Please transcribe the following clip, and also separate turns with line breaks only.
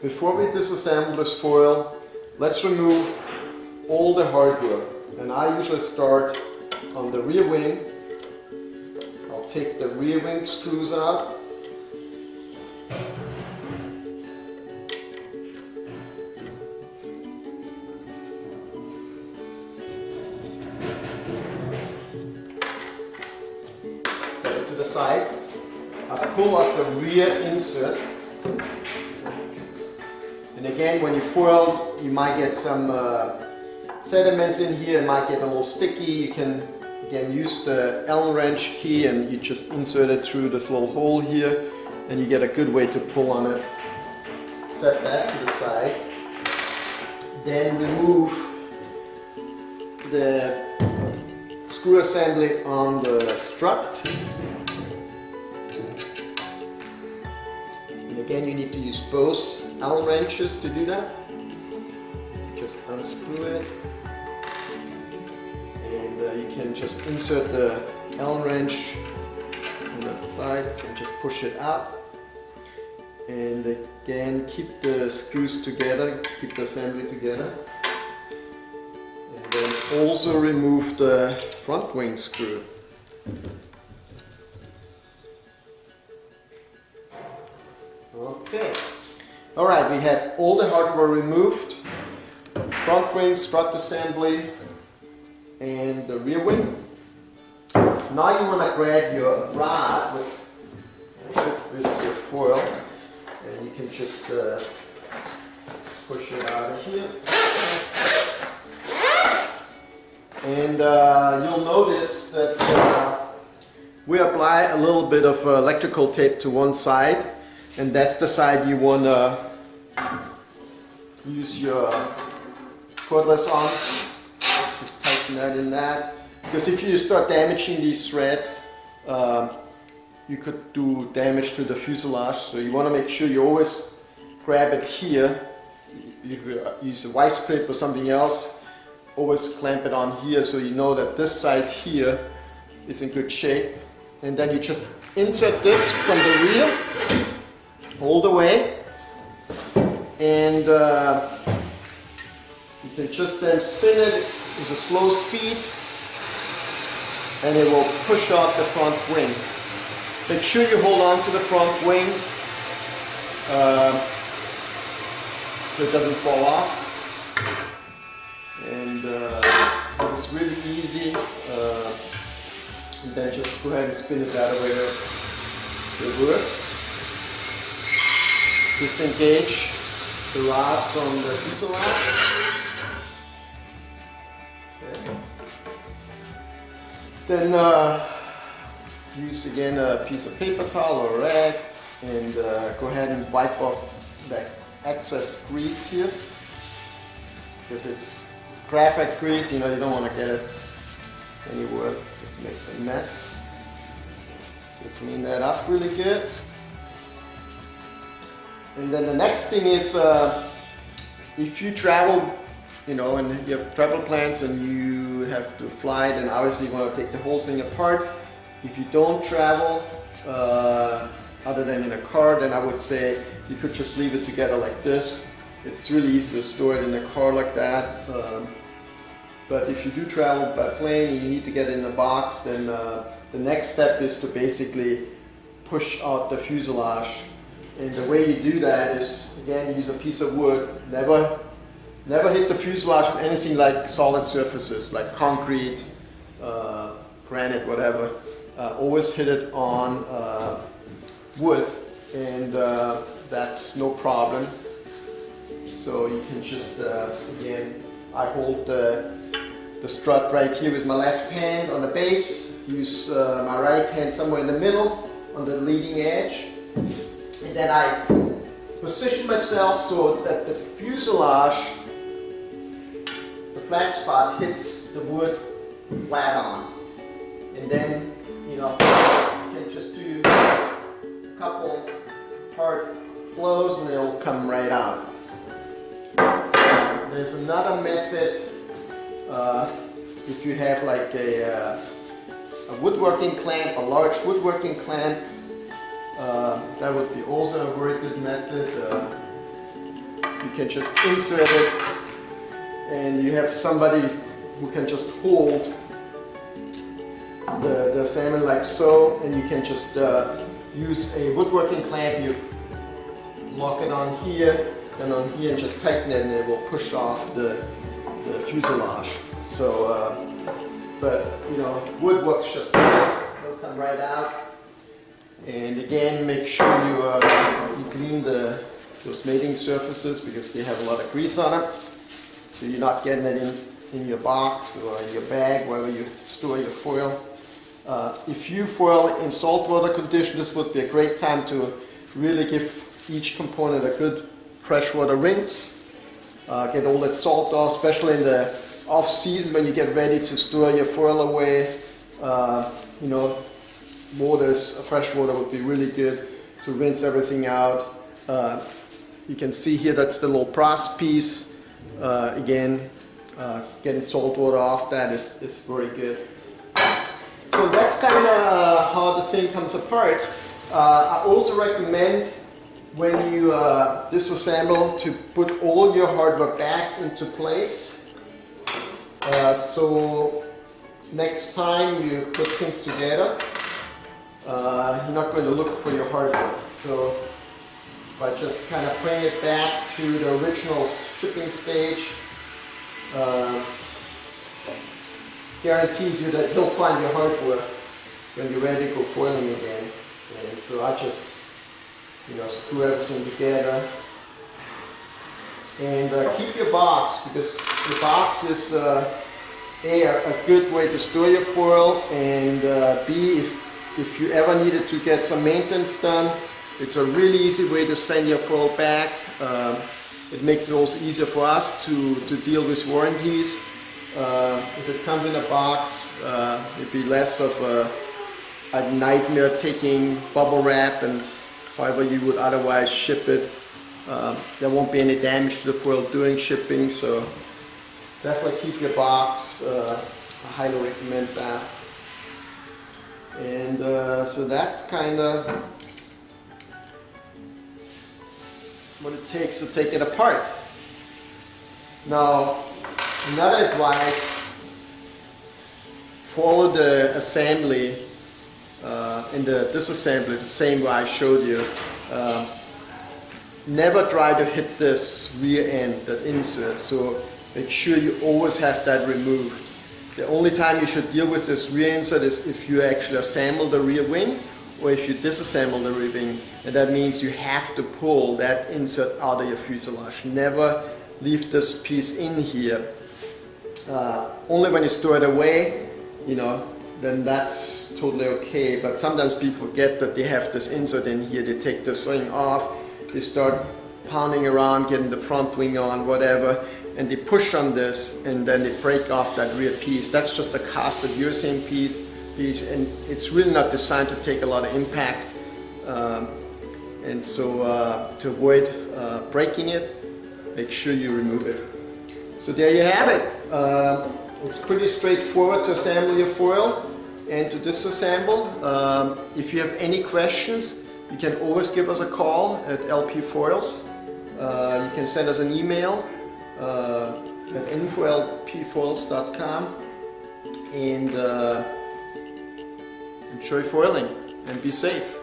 before we disassemble this foil, let's remove all the hardware. And I usually start on the rear wing. I'll take the rear wing screws out. Set it to the side. I pull out the rear insert. And again, when you foil, you might get some sediments in here. It might get a little sticky. You can again use the Allen wrench key and you just insert it through this little hole here, and you get a good way to pull on it. Set that to the side. Then remove the screw assembly on the strut. And again, you need to use both Allen wrenches to do that. Just unscrew it, and you can just insert the Allen wrench on that side and just push it out. And again, keep the screws together, keep the assembly together. And then also remove the front wing screw. Okay. Alright, we have all the hardware removed. Front wing, strut assembly, and the rear wing. Now you want to grab your rod with your foil, and you can just push it out of here. And you'll notice that we apply a little bit of electrical tape to one side, and that's the side you want to use your cordless on. Just tighten that in that, because if you start damaging these threads, you could do damage to the fuselage. So you want to make sure you always grab it here. If you use a vice grip or something else, always clamp it on here so you know that this side here is in good shape. And then you just insert this from the rear all the way, and you can just then spin it with a slow speed, and it will push out the front wing. Make sure you hold on to the front wing so it doesn't fall off. And this is really easy. And then just go ahead and spin it that way, reverse. Disengage the rod from the fuselage. Then use again a piece of paper towel or a rag, and go ahead and wipe off that excess grease here, because it's graphite grease, you know, you don't want to get it anywhere. This makes a mess. So clean that up really good. And then the next thing is, if you travel, you know, and you have travel plans and you have to fly, then obviously you want to take the whole thing apart. If you don't travel, other than in a car, then I would say you could just leave it together like this. It's really easy to store it in a car like that. But if you do travel by plane and you need to get it in a box, then the next step is to basically push out the fuselage. And the way you do that is, again, use a piece of wood. Never hit the fuselage on anything like solid surfaces, like concrete, granite, whatever. Always hit it on wood, and that's no problem. So you can just, again, I hold the strut right here with my left hand on the base, use my right hand somewhere in the middle on the leading edge, and then I position myself so that the fuselage, the flat spot, hits the wood flat on. And then, you know, you can just do a couple hard blows and it'll come right out. There's another method. If you have like a woodworking clamp, a large woodworking clamp, that would be also a very good method. you can just insert it, and you have somebody who can just hold the assembly like so, and you can just use a woodworking clamp. You lock it on here and on here and just tighten it, and it will push off the fuselage. So, but you know, wood works just fine. It'll come right out. And again, make sure you clean those mating surfaces, because they have a lot of grease on them. So you're not getting it in your box or in your bag, wherever you store your foil. If you foil in saltwater conditions, this would be a great time to really give each component a good freshwater rinse. Get all that salt off, especially in the off-season when you get ready to store your foil away. You know, fresh water would be really good to rinse everything out. You can see here that's the little brass piece. Again, getting salt water off that is very good. So that's kind of how the thing comes apart. I also recommend when you disassemble to put all your hardware back into place. So next time you put things together, you're not going to look for your hardware. So by just kind of bring it back to the original shipping stage, guarantees you that he'll find your hardware when you're ready to go foiling again. And so I just, you know, screw everything together. And keep your box, because the box is a good way to store your foil, and B, if you ever needed to get some maintenance done, it's a really easy way to send your foil back. It makes it also easier for us to deal with warranties. If it comes in a box, it'd be less of a nightmare taking bubble wrap and however you would otherwise ship it. There won't be any damage to the foil during shipping, so definitely keep your box. I highly recommend that. And so that's kind of what it takes to take it apart. Now, another advice, follow the assembly in the disassembly the same way I showed you. Never try to hit this rear end, that insert, so make sure you always have that removed. The only time you should deal with this rear insert is if you actually assemble the rear wing or if you disassemble the rear wing, and that means you have to pull that insert out of your fuselage. Never leave this piece in here. Only when you store it away, you know, then that's totally okay. But sometimes people forget that they have this insert in here. They take this thing off, they start pounding around, getting the front wing on, whatever, and they push on this, and then they break off that rear piece. That's just a casted urethane piece, and it's really not designed to take a lot of impact. And so to avoid breaking it, make sure you remove it. So there you have it. It's pretty straightforward to assemble your foil and to disassemble. If you have any questions, you can always give us a call at LP Foils. You can send us an email at info@lpfoils.com, and enjoy foiling and be safe.